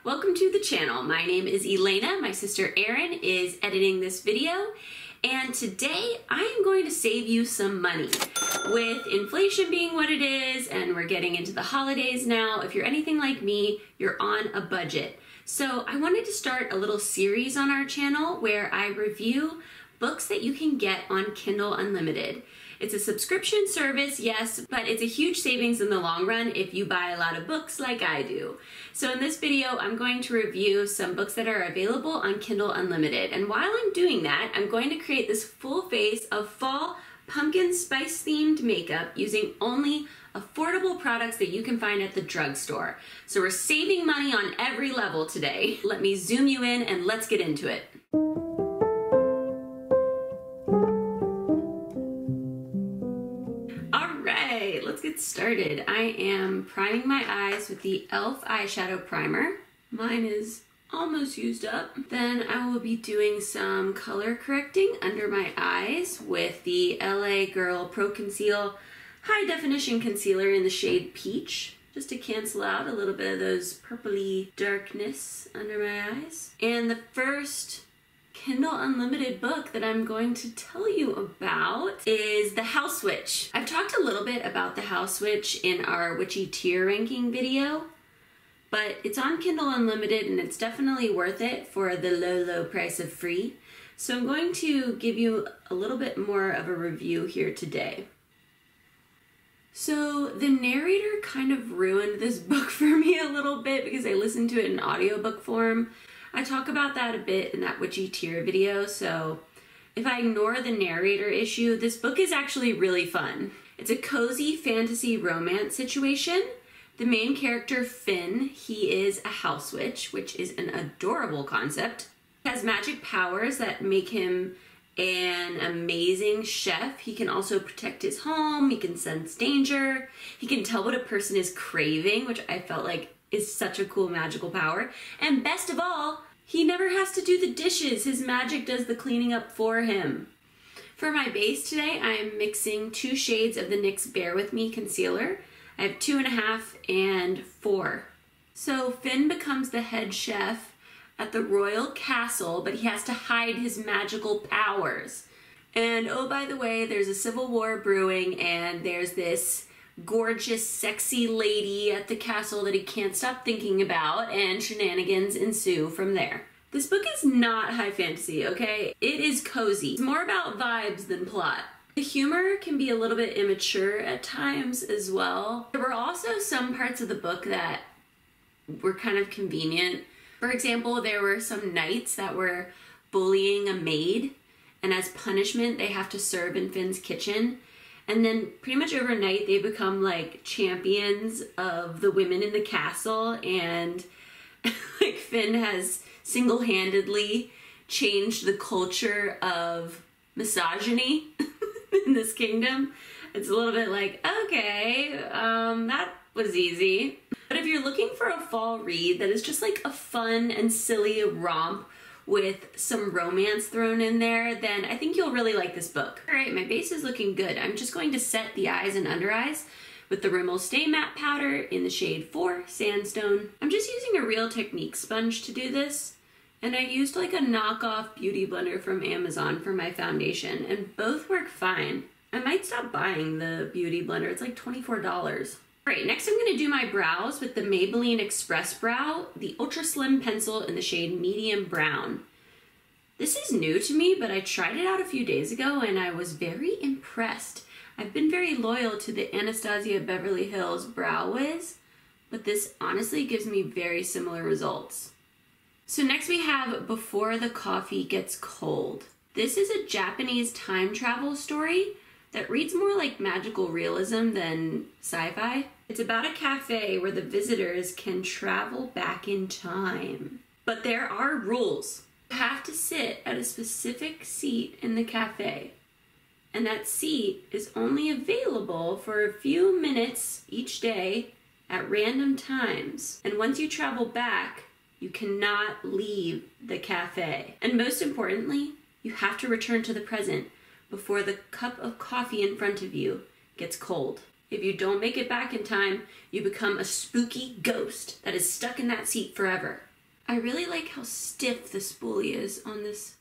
Welcome to the channel. My name is Elena. My sister Erin is editing this video. And today I am going to save you some money. With inflation being what it is, and we're getting into the holidays now, if you're anything like me, you're on a budget. So I wanted to start a little series on our channel where I review books that you can get on Kindle Unlimited. It's a subscription service, yes, but it's a huge savings in the long run if you buy a lot of books like I do. So in this video, I'm going to review some books that are available on Kindle Unlimited. And while I'm doing that, I'm going to create this full face of fall pumpkin spice themed makeup using only affordable products that you can find at the drugstore. So we're saving money on every level today. Let me zoom you in and let's get into it. Let's get started. I am priming my eyes with the E.L.F. eyeshadow primer. Mine is almost used up. Then I will be doing some color correcting under my eyes with the LA Girl Pro Conceal High Definition Concealer in the shade Peach, just to cancel out a little bit of those purpley darkness under my eyes. And the first Kindle Unlimited book that I'm going to tell you about is The House Witch. I've talked a little bit about The House Witch in our Witchy tier ranking video, but it's on Kindle Unlimited and it's definitely worth it for the low price of free. So I'm going to give you a little bit more of a review here today. So the narrator kind of ruined this book for me a little bit because I listened to it in audiobook form. I talk about that a bit in that Witchy tier video, so if I ignore the narrator issue, this book is actually really fun. It's a cozy fantasy romance situation. The main character, Finn, he is a house witch, which is an adorable concept. He has magic powers that make him an amazing chef. He can also protect his home, he can sense danger, he can tell what a person is craving, which I felt like is such a cool magical power. And best of all, he never has to do the dishes. His magic does the cleaning up for him. For my base today, I am mixing 2 shades of the NYX Bear With Me concealer. I have 2.5 and 4. So Finn becomes the head chef at the royal castle, but he has to hide his magical powers. And oh, by the way, there's a civil war brewing, and there's this gorgeous, sexy lady at the castle that he can't stop thinking about, and shenanigans ensue from there. This book is not high fantasy, okay? It is cozy. It's more about vibes than plot. The humor can be a little bit immature at times as well. There were also some parts of the book that were kind of convenient. For example, there were some knights that were bullying a maid, and as punishment, they have to serve in Finn's kitchen. And then pretty much overnight, they become like champions of the women in the castle, and like Finn has single-handedly changed the culture of misogyny in this kingdom. It's a little bit like, okay, that was easy. But if you're looking for a fall read that is just like a fun and silly romp with some romance thrown in there, then I think you'll really like this book. All right, my base is looking good. I'm just going to set the eyes and under eyes with the Rimmel Stay Matte Powder in the shade 4, Sandstone. I'm just using a Real Technique sponge to do this, and I used like a knockoff beauty blender from Amazon for my foundation, and both work fine. I might stop buying the beauty blender. It's like $24. All right, next I'm gonna do my brows with the Maybelline Express Brow, the Ultra Slim Pencil in the shade Medium Brown. This is new to me, but I tried it out a few days ago and I was very impressed. I've been very loyal to the Anastasia Beverly Hills Brow Wiz, but this honestly gives me very similar results. So next we have Before the Coffee Gets Cold. This is a Japanese time travel story that reads more like magical realism than sci-fi. It's about a cafe where the visitors can travel back in time. But there are rules. You have to sit at a specific seat in the cafe, and that seat is only available for a few minutes each day at random times. And once you travel back, you cannot leave the cafe. And most importantly, you have to return to the present before the cup of coffee in front of you gets cold. If you don't make it back in time, you become a spooky ghost that is stuck in that seat forever. I really like how stiff the spoolie is on this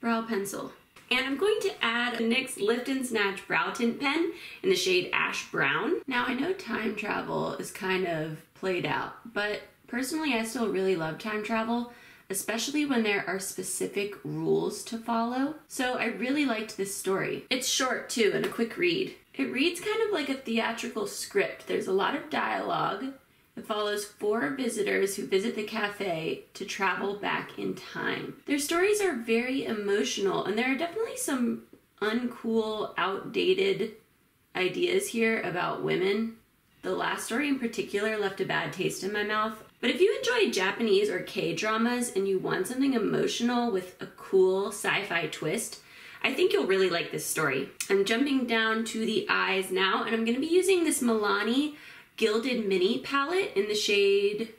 brow pencil. And I'm going to add the NYX Lift and Snatch Brow Tint Pen in the shade Ash Brown. Now I know time travel is kind of played out, but personally I still really love time travel, especially when there are specific rules to follow. So I really liked this story. It's short too and a quick read. It reads kind of like a theatrical script. There's a lot of dialogue. It follows 4 visitors who visit the cafe to travel back in time. Their stories are very emotional, and there are definitely some uncool, outdated ideas here about women. The last story in particular left a bad taste in my mouth. But if you enjoy Japanese or K-dramas and you want something emotional with a cool sci-fi twist, I think you'll really like this story. I'm jumping down to the eyes now, and I'm going to be using this Milani Gilded Mini palette in the shade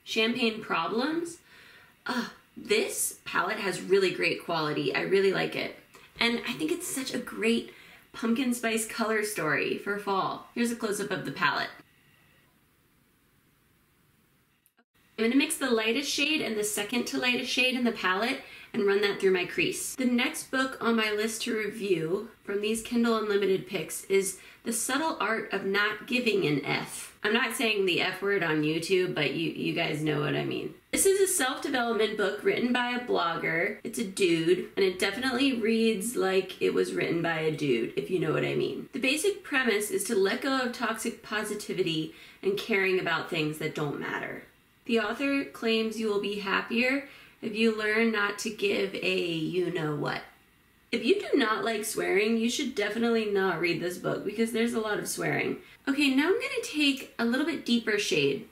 Champagne Problems. This palette has really great quality. I really like it. And I think it's such a great pumpkin spice color story for fall. Here's a close-up of the palette. I'm going to mix the lightest shade and the second to lightest shade in the palette and run that through my crease. The next book on my list to review from these Kindle Unlimited picks is The Subtle Art of Not Giving an F. I'm not saying the F word on YouTube, but you guys know what I mean. This is a self-development book written by a blogger. It's a dude, and it definitely reads like it was written by a dude, if you know what I mean. The basic premise is to let go of toxic positivity and caring about things that don't matter. The author claims you will be happier if you learn not to give a you-know-what. If you do not like swearing, you should definitely not read this book because there's a lot of swearing. Okay, now I'm going to take a little bit deeper shade.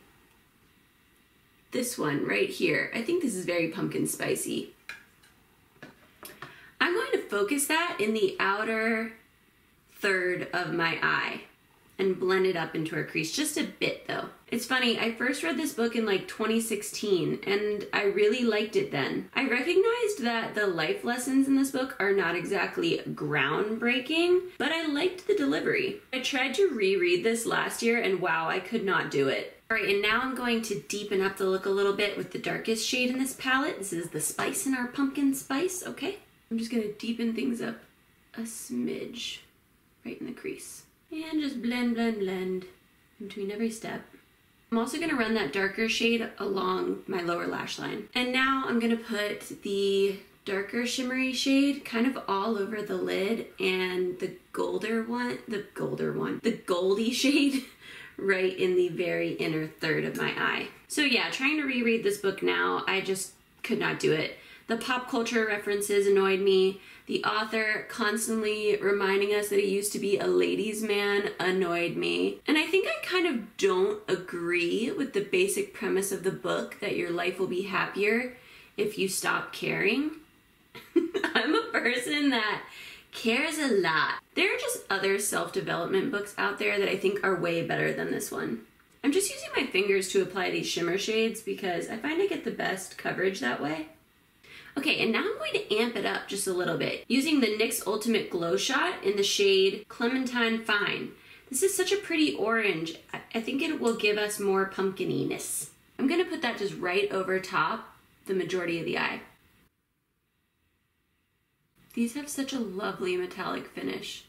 This one right here. I think this is very pumpkin spicy. I'm going to focus that in the outer third of my eye and blend it up into a crease, just a bit though. It's funny, I first read this book in like 2016 and I really liked it then. I recognized that the life lessons in this book are not exactly groundbreaking, but I liked the delivery. I tried to reread this last year and wow, I could not do it. All right, and now I'm going to deepen up the look a little bit with the darkest shade in this palette. This is the spice in our pumpkin spice, okay? I'm just gonna deepen things up a smidge right in the crease. And just blend, blend, blend in between every step. I'm also gonna run that darker shade along my lower lash line. And now I'm gonna put the darker shimmery shade kind of all over the lid and the goldy shade right in the very inner third of my eye. So yeah, trying to reread this book now, I just could not do it. The pop culture references annoyed me. The author constantly reminding us that he used to be a ladies' man annoyed me. And I think I kind of don't agree with the basic premise of the book that your life will be happier if you stop caring. I'm a person that cares a lot. There are just other self-development books out there that I think are way better than this one. I'm just using my fingers to apply these shimmer shades because I find I get the best coverage that way. Okay, and now I'm going to amp it up just a little bit using the NYX Ultimate Glow Shot in the shade Clementine Fine. This is such a pretty orange. I think it will give us more pumpkininess. I'm going to put that just right over top the majority of the eye. These have such a lovely metallic finish,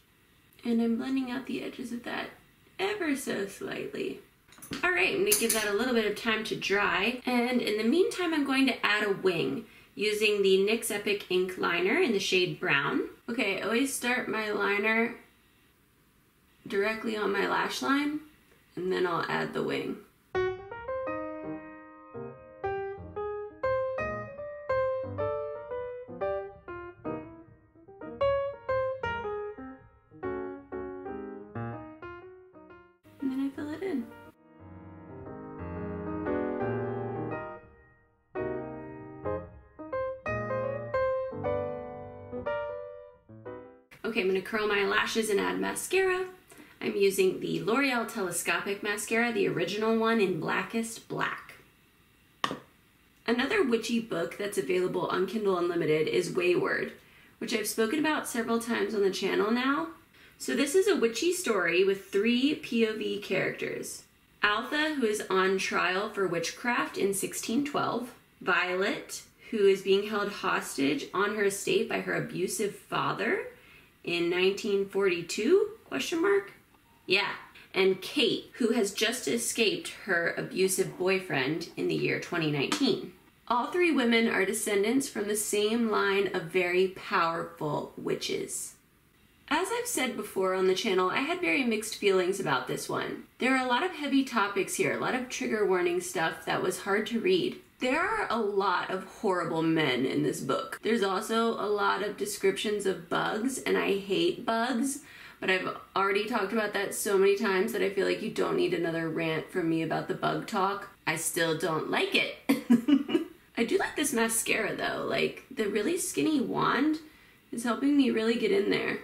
and I'm blending out the edges of that ever so slightly. All right, I'm going to give that a little bit of time to dry, and in the meantime, I'm going to add a wing using the NYX Epic Ink Liner in the shade Brown. Okay, I always start my liner directly on my lash line, and then I'll add the wing. And then I fill it in. Okay, I'm going to curl my lashes and add mascara. I'm using the L'Oreal Telescopic mascara, the original one in Blackest Black. Another witchy book that's available on Kindle Unlimited is Wayward, which I've spoken about several times on the channel now. So this is a witchy story with 3 POV characters. Altha, who is on trial for witchcraft in 1612, Violet, who is being held hostage on her estate by her abusive father in 1942, question mark? Yeah. And Kate, who has just escaped her abusive boyfriend in the year 2019. All three women are descendants from the same line of very powerful witches. As I've said before on the channel, I had very mixed feelings about this one. There are a lot of heavy topics here, a lot of trigger warning stuff that was hard to read. There are a lot of horrible men in this book. There's also a lot of descriptions of bugs, and I hate bugs, but I've already talked about that so many times that I feel like you don't need another rant from me about the bug talk. I still don't like it. I do like this mascara though, like the really skinny wand is helping me really get in there.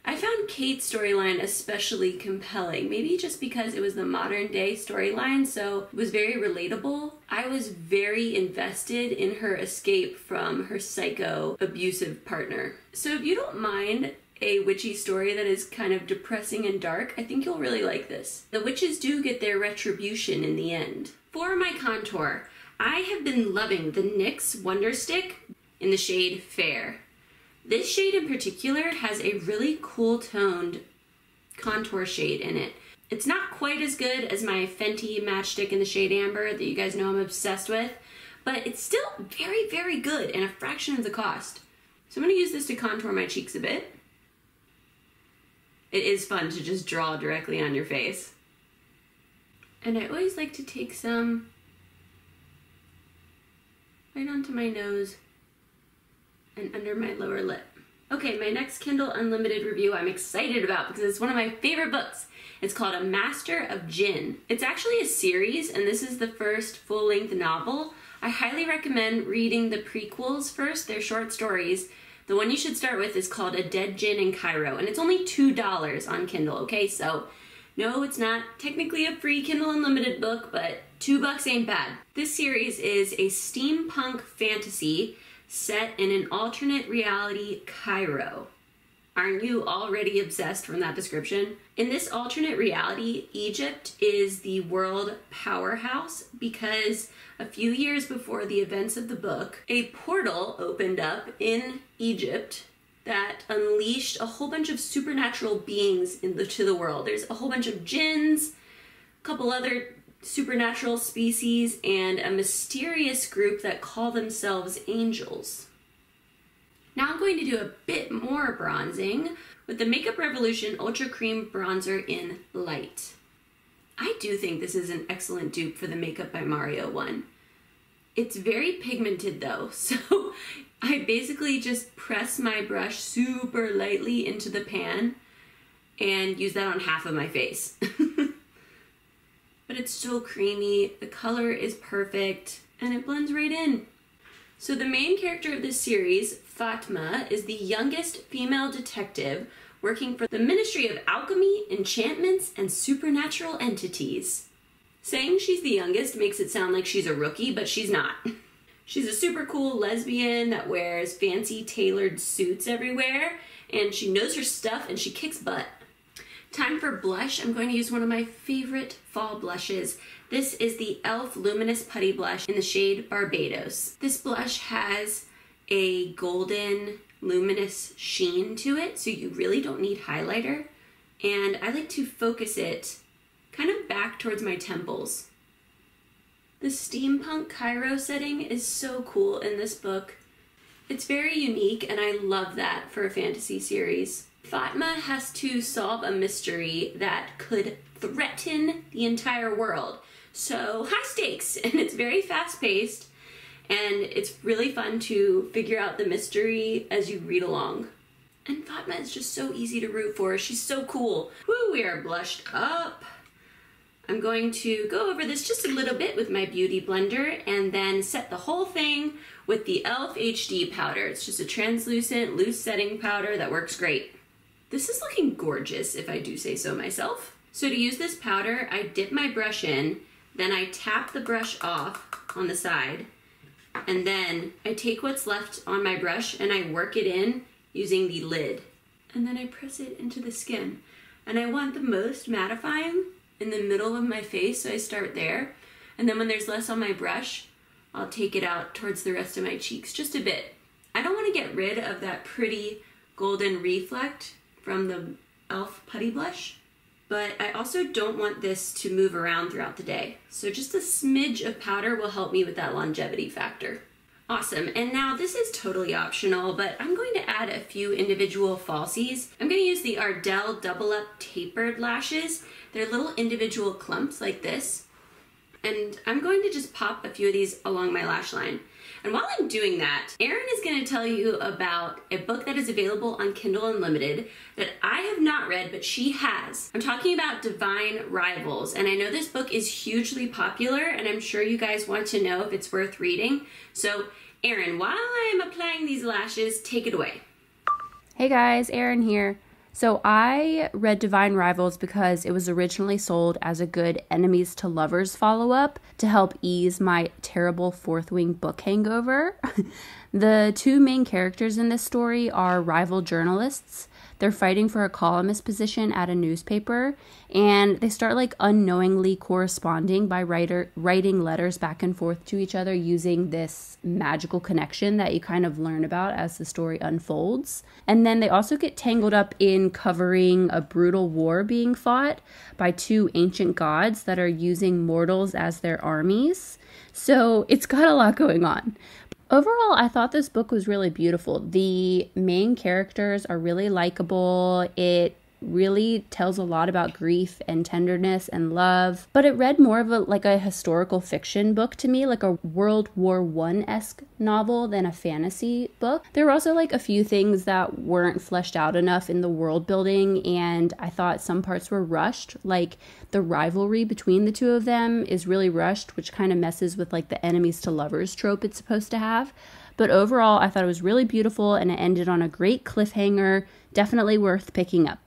I found Kate's storyline especially compelling, maybe just because it was the modern day storyline, so it was very relatable. I was very invested in her escape from her psycho abusive partner. So if you don't mind a witchy story that is kind of depressing and dark, I think you'll really like this. The witches do get their retribution in the end. For my contour, I have been loving the NYX Wonder Stick in the shade Fair. This shade in particular has a really cool toned contour shade in it. It's not quite as good as my Fenty matchstick in the shade Amber that you guys know I'm obsessed with, but it's still very, very good and a fraction of the cost. So I'm going to use this to contour my cheeks a bit. It is fun to just draw directly on your face. And I always like to take some right onto my nose and under my lower lip. Okay, my next Kindle Unlimited review I'm excited about because it's one of my favorite books. It's called A Master of Jinn. It's actually a series, and this is the first full-length novel. I highly recommend reading the prequels first. They're short stories. The one you should start with is called A Dead Jinn in Cairo, and it's only $2 on Kindle, okay? So, no, it's not technically a free Kindle Unlimited book, but $2 ain't bad. This series is a steampunk fantasy set in an alternate reality Cairo. Aren't you already obsessed from that description? In this alternate reality, Egypt is the world powerhouse because a few years before the events of the book, a portal opened up in Egypt that unleashed a whole bunch of supernatural beings into the world. There's a whole bunch of jinns, a couple other supernatural species, and a mysterious group that call themselves angels. Now I'm going to do a bit more bronzing with the Makeup Revolution Ultra Cream Bronzer in Light. I do think this is an excellent dupe for the Makeup by Mario one. It's very pigmented though, so I basically just press my brush super lightly into the pan and use that on half of my face. But it's so creamy, the color is perfect, and it blends right in. So the main character of this series, Fatma, is the youngest female detective working for the Ministry of Alchemy, Enchantments, and Supernatural Entities. Saying she's the youngest makes it sound like she's a rookie, but she's not. She's a super cool lesbian that wears fancy tailored suits everywhere, and she knows her stuff and she kicks butt. Time for blush. I'm going to use one of my favorite fall blushes. This is the E.L.F. Luminous Putty Blush in the shade Barbados. This blush has a golden luminous sheen to it, so you really don't need highlighter. And I like to focus it kind of back towards my temples. The steampunk Cairo setting is so cool in this book. It's very unique, and I love that for a fantasy series. Fatma has to solve a mystery that could threaten the entire world. So high stakes, and it's very fast paced, and it's really fun to figure out the mystery as you read along. And Fatma is just so easy to root for. She's so cool. Woo, we are blushed up. I'm going to go over this just a little bit with my beauty blender and then set the whole thing with the E.L.F. HD powder. It's just a translucent, loose setting powder that works great. This is looking gorgeous, if I do say so myself. So to use this powder, I dip my brush in, then I tap the brush off on the side, and then I take what's left on my brush and I work it in using the lid. And then I press it into the skin. And I want the most mattifying in the middle of my face, so I start there. And then when there's less on my brush, I'll take it out towards the rest of my cheeks just a bit. I don't want to get rid of that pretty golden reflect from the E.L.F. Putty blush, but I also don't want this to move around throughout the day. So just a smidge of powder will help me with that longevity factor. Awesome, and now this is totally optional, but I'm going to add a few individual falsies. I'm going to use the Ardell Double Up Tapered lashes. They're little individual clumps like this. And I'm going to just pop a few of these along my lash line. And while I'm doing that, Erin is going to tell you about a book that is available on Kindle Unlimited that I have not read, but she has. I'm talking about Divine Rivals, and I know this book is hugely popular, and I'm sure you guys want to know if it's worth reading. So, Erin, while I'm applying these lashes, take it away. Hey guys, Erin here. So I read Divine Rivals because it was originally sold as a good enemies to lovers follow-up to help ease my terrible Fourth Wing book hangover. The two main characters in this story are rival journalists. They're fighting for a columnist position at a newspaper, and they start like unknowingly corresponding by writing letters back and forth to each other using this magical connection that you kind of learn about as the story unfolds. And then they also get tangled up in covering a brutal war being fought by two ancient gods that are using mortals as their armies. So it's got a lot going on. Overall, I thought this book was really beautiful. The main characters are really likable. It really tells a lot about grief and tenderness and love, but it read more of a historical fiction book to me, like a World War I-esque novel than a fantasy book. There were also like a few things that weren't fleshed out enough in the world building, and I thought some parts were rushed, like the rivalry between the two of them is really rushed, which kind of messes with like the enemies to lovers trope it's supposed to have. But overall, I thought it was really beautiful, and it ended on a great cliffhanger. Definitely worth picking up.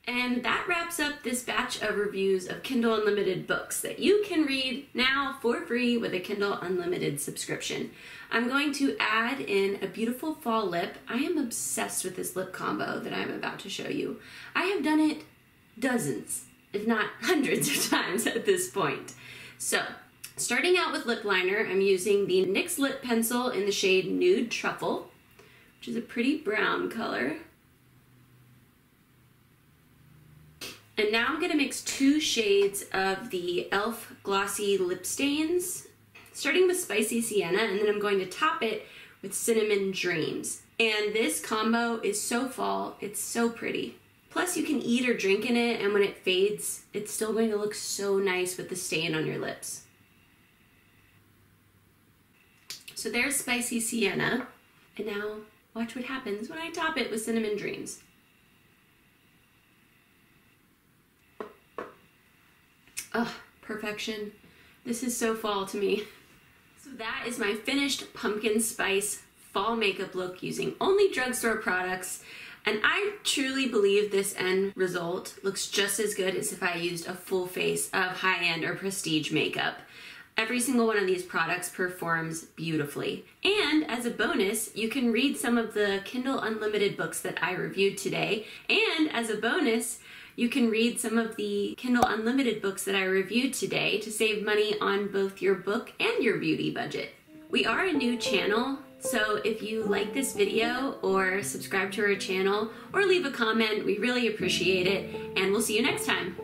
And that wraps up this batch of reviews of Kindle Unlimited books that you can read now for free with a Kindle Unlimited subscription. I'm going to add in a beautiful fall lip. I am obsessed with this lip combo that I'm about to show you. I have done it dozens, if not hundreds of times at this point. So, starting out with lip liner, I'm using the NYX lip pencil in the shade Nude Truffle, which is a pretty brown color. And now I'm going to mix two shades of the E.L.F. Glossy lip stains, starting with Spicy Sienna, and then I'm going to top it with Cinnamon Dreamz. And this combo is so fall, it's so pretty. Plus you can eat or drink in it, and when it fades, it's still going to look so nice with the stain on your lips. So there's Spicy Sienna, and now watch what happens when I top it with Cinnamon Dreamz. Oh, perfection. This is so fall to me. So that is my finished pumpkin spice fall makeup look using only drugstore products. And I truly believe this end result looks just as good as if I used a full face of high-end or prestige makeup. Every single one of these products performs beautifully. And as a bonus, you can read some of the Kindle Unlimited books that I reviewed today. And as a bonus, you can read some of the Kindle Unlimited books that I reviewed today to save money on both your book and your beauty budget. We are a new channel, so if you like this video or subscribe to our channel or leave a comment, we really appreciate it, and we'll see you next time.